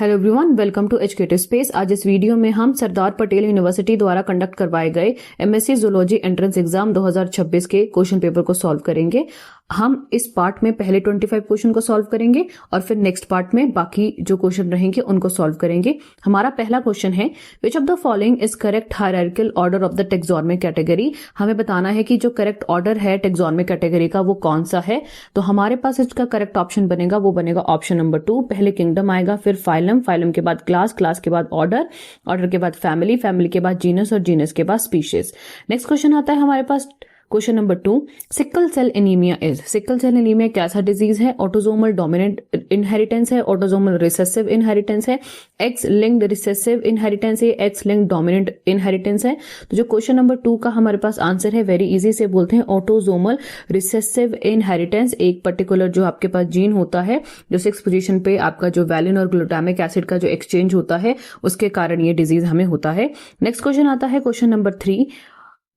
Hello everyone, welcome to educative space. आज इस video में हम सरदार पटेल यूनिवर्सिटी द्वारा कंडक्ट करवाए गए एमएससी जूलॉजी एंट्रेंस एग्जाम 2026 के क्वेश्चन पेपर को सॉल्व करेंगे। हम इस पार्ट में पहले 25 क्वेश्चन को सॉल्व करेंगे और फिर नेक्स्ट पार्ट में बाकी जो क्वेश्चन रहेंगे उनको सॉल्व करेंगे। हमारा पहला क्वेश्चन है, विच of the following is correct hierarchical order of the taxonomic category. हमें बताना है कि जो करेक्ट ऑर्डर है टेक्सोनोमिक कैटेगरी का वो कौन सा है। तो हमारे पास इसका करेक्ट ऑप्शन बनेगा, वो बनेगा ऑप्शन नंबर 2। पहले किंगडम आएगा, फिर फाइलम, फाइलम के बाद क्लास, क्लास के बाद ऑर्डर, ऑर्डर के बाद फैमिली, फैमिली के बाद जीनस और जीनस के बाद स्पीशीज। नेक्स्ट क्वेश्चन आता है हमारे पास question number 2, sickle cell anaemia is. Sickle cell anaemia कैसा डिजीज है? ऑटोसोमल डोमिनेंट इनहेरिटेंस है, ऑटोसोमल रिसेसिव इनहेरिटेंस है, एक्स लिंक्ड रिसेसिव इनहेरिटेंस है, एक्स लिंक्ड डोमिनेंट इनहेरिटेंस है। तो जो क्वेश्चन नंबर 2 का हमारे पास आंसर है, वेरी इजी से बोलते हैं ऑटोसोमल रिसेसिव इनहेरिटेंस। एक पर्टिकुलर जो आपके पास जीन होता है, जो 6 पोजीशन पे आपका जो वैलिन और ग्लूटामिक एसिड का जो एक्सचेंज होता है, उसके कारण ये डिजीज हमें होता है। नेक्स्ट क्वेश्चन आता है question number 3,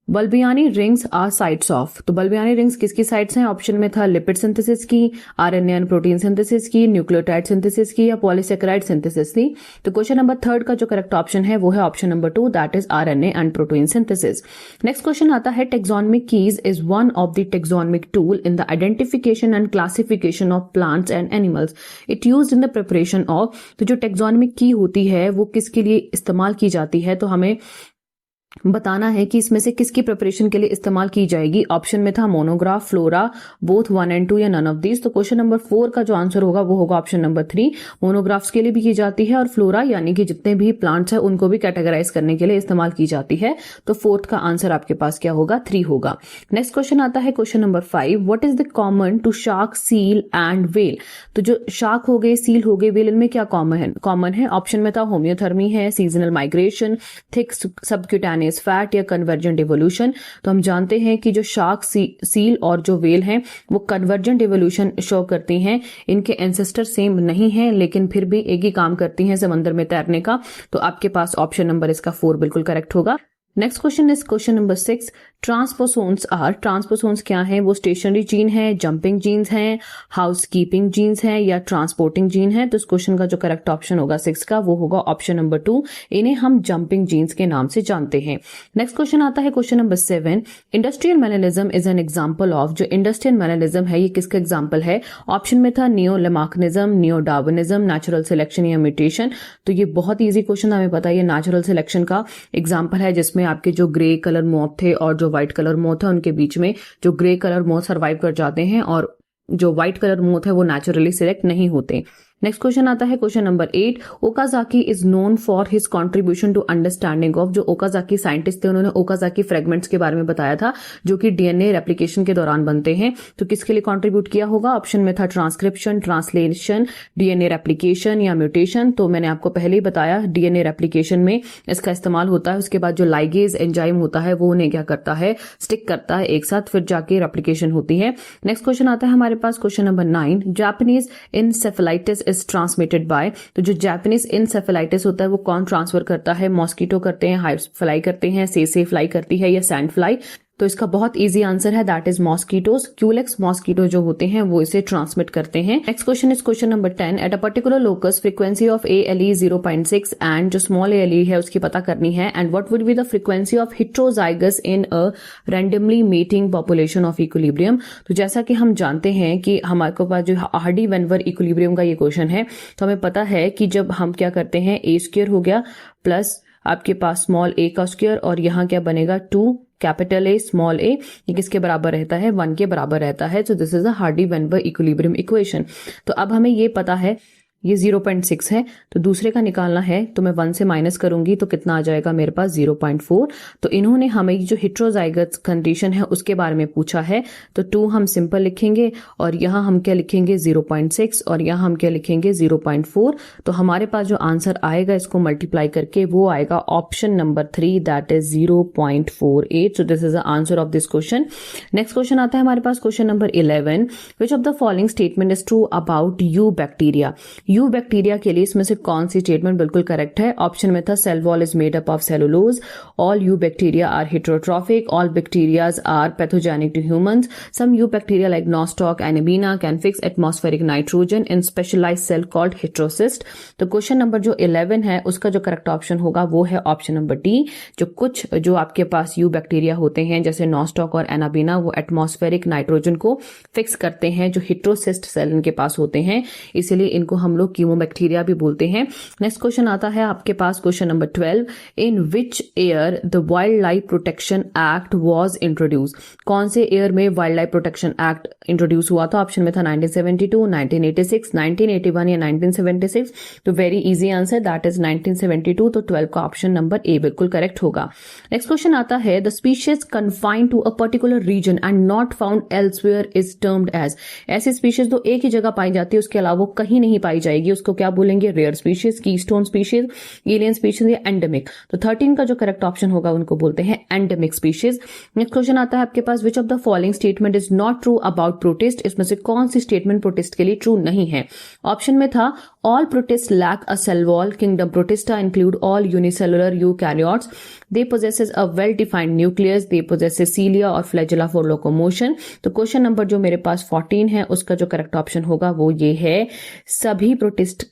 Balbiani rings are sites of. तो बल्बियानी रिंग्स किसकी साइट्स हैं? ऑप्शन में था लिपिड सिंथेसिस की, आरएनए एंड प्रोटीन सिंथेसिस की, न्यूक्लियोटाइड सिंथेसिस की या पॉलीसेकेराइड सिंथेसिस की। तो क्वेश्चन नंबर 3 का जो करेक्ट ऑप्शन है वो है option number 2, that is RNA and protein synthesis. Next question आता है, taxonomic keys is one of the taxonomic tool in the identification and classification of plants and animals. It used in the preparation of. तो जो taxonomic की होती है वो किसके लिए इस्तेमाल की जाती है? तो हमें बताना है कि इसमें से किसकी प्रिपरेशन के लिए इस्तेमाल की जाएगी। ऑप्शन में था मोनोग्राफ, फ्लोरा, बोथ 1 and 2 या नन ऑफ दीज। तो क्वेश्चन नंबर 4 का जो आंसर होगा वो होगा ऑप्शन नंबर 3। मोनोग्राफ्स के लिए भी की जाती है और फ्लोरा यानी कि जितने भी प्लांट्स है उनको भी कैटेगराइज करने के लिए इस्तेमाल की जाती है। तो 4th का आंसर आपके पास क्या होगा? 3 होगा। नेक्स्ट क्वेश्चन आता है question number 5, what is the common to shark, seal and whale. तो जो शार्क हो गए, सील हो गए, वेल, इनमें क्या कॉमन है? ऑप्शन में था होम्योथर्मी है, seasonal migration, thick subcutaneous fat या कन्वर्जेंट इवोल्यूशन। तो हम जानते हैं कि जो शार्क, सील और जो वेल हैं वो कन्वर्जेंट इवोल्यूशन शो करती हैं। इनके एंसेस्टर सेम नहीं है लेकिन फिर भी एक ही काम करती हैं समंदर में तैरने का। तो आपके पास ऑप्शन नंबर इसका 4 बिल्कुल करेक्ट होगा। Next question is question number 6, transposons are. Transposons क्या है? वो स्टेशनरी जीन है, जंपिंग जीन्स हैं, हाउस कीपिंग जीन्स हैं या ट्रांसपोर्टिंग जीन है। तो इस क्वेश्चन का जो करेक्ट ऑप्शन होगा 6 का वो होगा ऑप्शन नंबर 2। इन्हें हम जंपिंग जीन्स के नाम से जानते हैं। नेक्स्ट क्वेश्चन आता है question number 7, industrial melanism is an example of. जो इंडस्ट्रियल मैनलिज्म है ये किसका एग्जाम्पल है? ऑप्शन में था neo Lamarckism, neo Darwinism, natural selection या म्यूटेशन। तो ये बहुत ईजी क्वेश्चन, हमें पता है ये नेचुरल सिलेक्शन का एग्जाम्पल है, जिसमें आपके जो ग्रे कलर मोथ थे और जो व्हाइट कलर मोथ है उनके बीच में जो ग्रे कलर मोथ सर्वाइव कर जाते हैं और जो व्हाइट कलर मोथ है वो नेचुरली सिलेक्ट नहीं होते। नेक्स्ट क्वेश्चन आता है question number 8, Okazaki is known for his contribution to understanding of. जो ओकाजाकी साइंटिस्ट थे उन्होंने ओकाजाकी फ्रेगमेंट्स के बारे में बताया था जो कि डीएनए रेप्लिकेशन के दौरान बनते हैं। तो किसके लिए कंट्रीब्यूट किया होगा? ऑप्शन में था ट्रांसक्रिप्शन, ट्रांसलेशन, डीएनए रेप्लिकेशन या म्यूटेशन। तो मैंने आपको पहले ही बताया डीएनए रेप्लिकेशन में इसका इस्तेमाल होता है। उसके बाद जो लाइगेज एंजाइम होता है वो उन्हें क्या करता है? स्टिक करता है एक साथ, फिर जाके रेप्लिकेशन होती है। नेक्स्ट क्वेश्चन आता है हमारे पास question number 9, Japanese encephalitis is transmitted by. तो जो जापानीज इंसेफेलाइटिस होता है वो कौन ट्रांसफर करता है? मॉस्किटो करते हैं, हाइव फ्लाई करते हैं, से फ्लाई करती है या सैंड फ्लाई। तो इसका बहुत इजी आंसर है, that is mosquitoes. Culex mosquito जो होते हैं वो इसे ट्रांसमिट करते हैं। Next question is question number 10, at a particular locus frequency of ALE 0.6 and जो स्मॉल ALE है उसकी पता करनी है। And what would be the frequency of heterozygous in a randomly mating population of equilibrium. तो जैसा कि हम जानते हैं कि हमारे पास जो हार्डी-वेनवर इक्विलिब्रियम का ये क्वेश्चन है, तो हमें पता है कि जब हम क्या करते हैं, A² हो गया प्लस आपके पास स्मॉल a का स्क्वायर और यहाँ क्या बनेगा 2 कैपिटल A स्मॉल a, ये किसके बराबर रहता है? 1 के बराबर रहता है। So this is the Hardy Weinberg equilibrium equation. तो अब हमें ये पता है ये 0.6 है, तो दूसरे का निकालना है तो मैं 1 से माइनस करूंगी तो कितना आ जाएगा मेरे पास? 0.4। तो इन्होंने हमें जो हेटेरोजाइगस कंडीशन है उसके बारे में पूछा है। तो 2 हम सिंपल लिखेंगे और यहाँ हम क्या लिखेंगे? 0.6 और यहाँ हम क्या लिखेंगे? 0.4। तो हमारे पास जो आंसर आएगा इसको मल्टीप्लाई करके वो आएगा option number 3, that is 0.48। So this is the answer of this question. Next question आता है हमारे पास question number 11, which of the following statement is true about eubacteria. Eubacteria के लिए इसमें से कौन सी स्टेटमेंट बिल्कुल करेक्ट है? ऑप्शन में था cell wall is made up of cellulose, all eubacteria are heterotrophic, all bacterias are pathogenic to humans, some you bacteria like Nostoc Anabaena can fix atmospheric nitrogen in specialised cell called heterocyst. तो question number जो 11 है उसका जो correct option होगा वो है option number D. जो आपके पास यू बैक्टीरिया होते हैं जैसे नॉस्टॉक और एनाबीना, वो एटमॉस्फेरिक नाइट्रोजन को फिक्स करते हैं जो हेटेरोसिस्ट सेल इनके पास होते हैं, इसीलिए इनको हम लोग कीमोबैक्टीरिया भी बोलते हैं। नेक्स्ट क्वेश्चन आता है आपके पास question number 12, in which year the wild life protection act was introduce? कौन से ईयर में wild life protection act introduce हुआ था? ऑप्शन में था 1972, 1986, 1981 या 1976। तो very easy answer that is 1972। तो 12 का ऑप्शन नंबर ए बिल्कुल करेक्ट होगा। नेक्स्ट क्वेश्चन आता है the species confined to a particular region and not found elsewhere is termed as. ऐसी स्पीशीज जो एक ही जगह पाई जाती है उसके अलावा वो कहीं नहीं पाई जाएगी, उसको क्या बोलेंगे? Rare species, keystone species, alien species या एंडेमिक। तो 13 का जो करेक्ट ऑप्शन होगा उनको बोलते हैं एंडेमिक स्पीशीज। नेक्स्ट क्वेश्चन आता है आपके पास which of the following statement is not true about protist? इसमें से कौन सी स्टेटमेंट प्रोटिस्ट के लिए ट्रू नहीं है? ऑप्शन में था all protist lack a cell wall, kingdom Protista include all unicellular eukaryotes, they possesses a well defined nucleus, they possesses cilia और flagella for locomotion। तो क्वेश्चन नंबर जो मेरे पास 14 है उसका जो करेक्ट ऑप्शन होगा वो ये है, सभी प्रोटिस्ट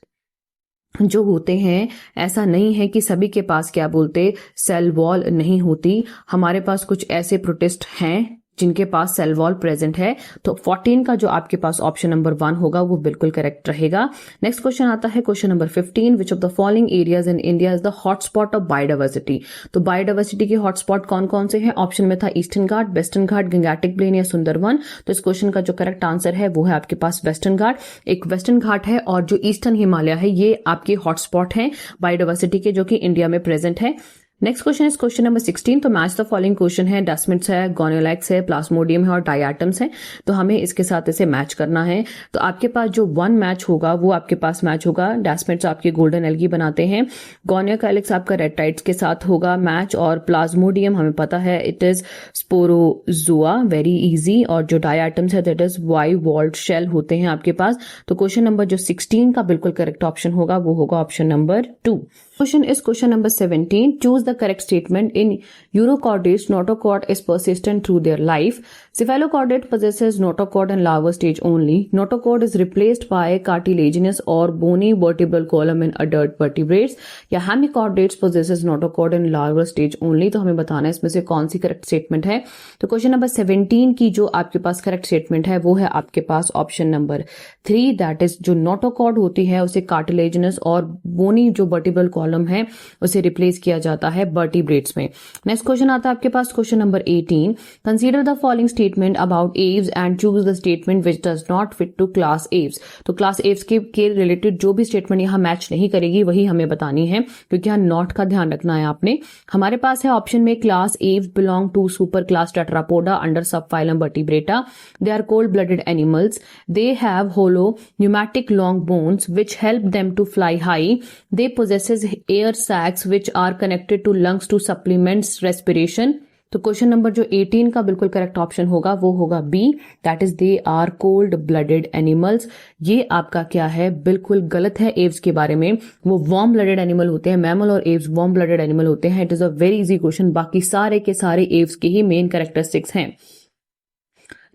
जो होते हैं ऐसा नहीं है कि सभी के पास क्या बोलते सेल वॉल नहीं होती, हमारे पास कुछ ऐसे प्रोटिस्ट हैं जिनके पास सेल वॉल प्रेजेंट है। तो 14 का जो आपके पास ऑप्शन नंबर 1 होगा वो बिल्कुल करेक्ट रहेगा। नेक्स्ट क्वेश्चन आता है question number 15, which of the following areas in India is the hotspot of biodiversity? तो बायोडाइवर्सिटी के हॉटस्पॉट कौन कौन से हैं? ऑप्शन में था ईस्टर्न घाट, वेस्टर्न घाट, गंगैटिक प्लेन या सुंदरवन। तो इस क्वेश्चन का जो करेक्ट आंसर है वो है आपके पास वेस्टर्न घाट। एक वेस्टर्न घाट है और जो ईस्टर्न हिमालय है ये आपके हॉटस्पॉट है बायोडाइवर्सिटी के जो कि इंडिया में प्रेजेंट है। Next question is question number 16। तो मैच द फॉलोइंग क्वेश्चन है, डस्मिड्स है, गोनियोलैक्स है, प्लाज्मोडियम है और डायटम्स है। तो हमें इसके साथ इसे मैच करना है। तो आपके पास जो 1 मैच होगा वो आपके पास मैच होगा, डस्मिड्स आपके गोल्डन एल्गी बनाते हैं, गोनियोलैक्स आपका रेडटाइड्स के साथ होगा मैच, और प्लाज्मोडियम हमें पता है it is sporozoa, very easy, और जो डायटम्स है that is why walled shell होते हैं आपके पास। तो क्वेश्चन नंबर जो 16 का बिल्कुल करेक्ट ऑप्शन होगा वो होगा option number 2। Question is question number 17. Choose the correct statement. In Urochordates, notochord is persistent through their life. Cephalochordate possesses notochord in larval stage only. Notochord is replaced by cartilaginous or bony vertebral column in adult vertebrates. या hemichordates possesses notochord in larval stage only. तो हमें बताना है इसमें से कौन C correct statement है। तो क्वेश्चन नंबर 17 की जो आपके पास करेक्ट स्टेटमेंट है वो है आपके पास ऑप्शन नंबर 3, दैट इज जो नोटोकॉर्ड होती है उसे कार्टिलेजिनस और बोनी जो वर्टिब्रल कॉलम है उसे रिप्लेस किया जाता है वर्टिब्रेट्स में। नेक्स्ट क्वेश्चन आता है आपके पास question number 18, consider the following statement about Aves and choose the statement which does not fit to class Aves. तो क्लास एव्स के रिलेटेड जो भी स्टेटमेंट यहाँ मैच नहीं करेगी वही हमें बतानी है, क्योंकि यहाँ नॉट का ध्यान रखना है आपने। हमारे पास है ऑप्शन में class Aves belong to super class Tetrapoda under sub phylum Vertebrata, they are cold blooded animals, they have hollow pneumatic long bones which help them to fly high, they possesses air sacs which are connected to lungs to supplements respiration। तो question number जो 18 का बिल्कुल correct option होगा वो होगा B, that is they are cold blooded animals. ये आपका क्या है, बिल्कुल गलत है एव्स के बारे में। वो वार्म ब्लडेड एनिमल होते हैं, मैमल और एव्स वार्म ब्लडेड एनिमल होते हैं। It is a very easy question, बाकी सारे के सारे एव्स के ही मेन कैरेक्टरिस्टिक्स हैं।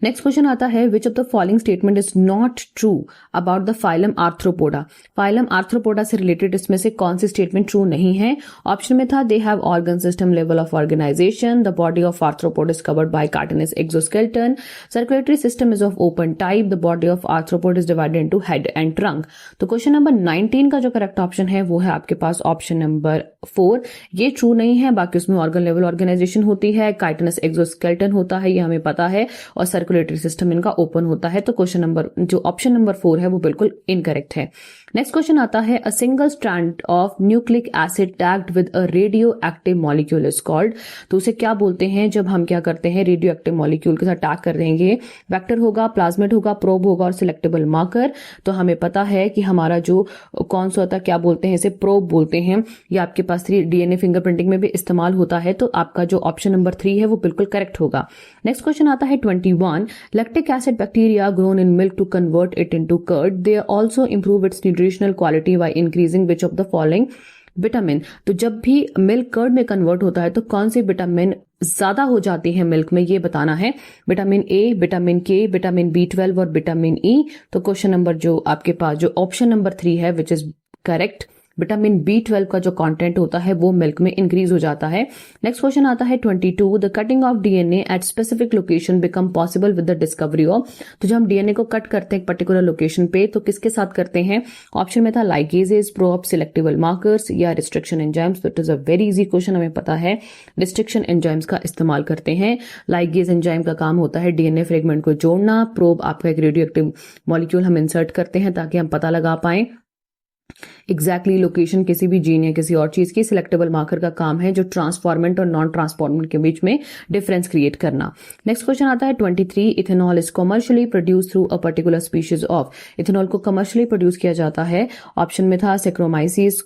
नेक्स्ट क्वेश्चन आता है विच of the following statement is not true about the phylum arthropoda. Phylum arthropoda से रिलेटेड इसमें से कौन सी स्टेटमेंट ट्रू नहीं है? ऑप्शन में था they have organ system level of organisation, the body of arthropod is covered by chitinous exoskeleton, circulatory system is of open type, the body of arthropod is divided into head and trunk. तो question number 19 का जो correct option है वो है आपके पास option number 4। ये true नहीं है, बाकी उसमें ऑर्गन लेवल ऑर्गेनाइजेशन होती है, कार्टिनस एक्सोस्केलेटन होता है, ये हमें पता है, और सर्कुलेटरी सिस्टम इनका ओपन होता है। तो क्वेश्चन नंबर जो ऑप्शन नंबर 4 है वो बिल्कुल इनकरेक्ट है। नेक्स्ट क्वेश्चन आता है a single strand of nucleic acid tagged with a radio active molecule is called. तो उसे क्या बोलते हैं जब हम क्या करते हैं, रेडियो एक्टिव मॉलिक्यूल के साथ टैग कर देंगे? वेक्टर होगा, प्लाज्मिड होगा, प्रोब होगा और सिलेक्टेबल मार्कर। तो हमें पता है कि हमारा जो कौन सा होता है, क्या बोलते हैं इसे, प्रोब बोलते हैं। ये आपके पास डीएनए फिंगरप्रिंटिंग में भी इस्तेमाल होता है। तो आपका जो ऑप्शन नंबर 3 है वो बिल्कुल करेक्ट होगा। नेक्स्ट क्वेश्चन आता है 21, 1. Lactic acid bacteria grown in milk to convert it into curd. They also improve its nutritional quality by increasing which of the following vitamin. तो जब भी मिल्क कर्ड में कन्वर्ट होता है तो कौन सी विटामिन ज्यादा हो जाती है मिल्क में, ये बताना है. विटामिन ए, विटामिन के, विटामिन B12 और विटामिन ई. तो क्वेश्चन नंबर जो आपके पास जो ऑप्शन नंबर 3 है which is correct. Vitamin B12 का जो कंटेंट होता है वो मिल्क में इंक्रीज हो जाता है. नेक्स्ट क्वेश्चन आता है 22. The cutting of DNA at specific location become possible with the discovery of. तो जब हम DNA को कट करते हैं एक पर्टिकुलर लोकेशन पे तो किसके साथ करते हैं? ऑप्शन में था लाइगेजेस, प्रोब, सिलेक्टिबल मार्कर्स या रिस्ट्रिक्शन एंजाइम्स. तो it is a very easy question, हमें पता है रिस्ट्रिक्शन एंजाइम्स का इस्तेमाल करते हैं. लाइगेज एंजाइम का काम होता है DNA फ्रेगमेंट को जोड़ना. प्रोब आपका एक रेडियो एक्टिव मॉलिक्यूल हम इंसर्ट करते हैं ताकि हम पता लगा पाए एग्जैक्टली लोकेशन किसी भी जीन या किसी और चीज की. सिलेक्टेबल मार्कर का काम है जो ट्रांसफॉर्मेंट और नॉन ट्रांसफॉर्मेंट के बीच में डिफरेंस क्रिएट करना. नेक्स्ट क्वेश्चन आता है 23. Ethanol is commercially produce through a particular species of. Ethanol को कमर्शियली प्रोड्यूस किया जाता है. ऑप्शन में था सेक्रोमाइसिस,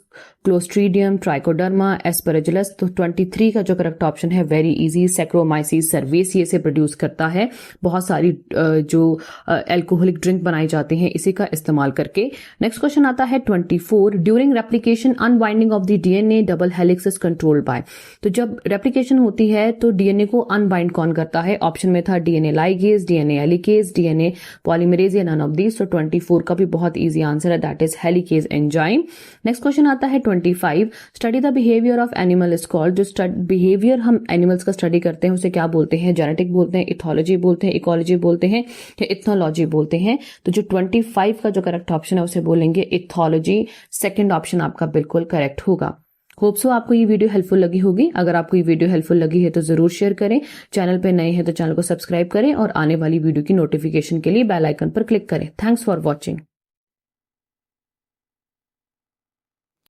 क्लोस्ट्रीडियम, ट्राइकोडर्मा, एस्परजिलस. तो 23 का जो करेक्ट ऑप्शन है वेरी इजी, सेक्रोमाइसिस सर्वेसिए से प्रोड्यूस करता है. बहुत सारी जो एल्कोहलिक ड्रिंक बनाई जाती हैं इसी का इस्तेमाल करके. नेक्स्ट क्वेश्चन आता है 24. During replication unbinding of the DNA double helix is controlled by. तो जब रेप्लिकेशन होती है तो DNA को अनबाइंड कौन करता है? ऑप्शन में था DNA ligase, DNA helicase, DNA polymerase या नन ऑफ दीज. तो 24 का भी बहुत इजी आंसर है, that is helicase enzyme. Next question आता है 25. Study the behaviour of animal is called. जो बिहेवियर हम एनिमल्स का स्टडी करते हैं उसे क्या बोलते हैं? जेनेटिक बोलते हैं, इथोलॉजी बोलते हैं, इकोलॉजी बोलते हैं या इथनोलॉजी बोलते हैं. तो जो 25 का जो करेक्ट ऑप्शन है उसे बोलेंगे इथोलॉजी. सेकंड ऑप्शन आपका बिल्कुल करेक्ट होगा. होप सो आपको ये वीडियो हेल्पफुल लगी होगी. अगर आपको ये वीडियो हेल्पफुल लगी है तो जरूर शेयर करें. चैनल पे नए हैं तो चैनल को सब्सक्राइब करें और आने वाली वीडियो की नोटिफिकेशन के लिए बेल आइकन पर क्लिक करें. Thanks for watching.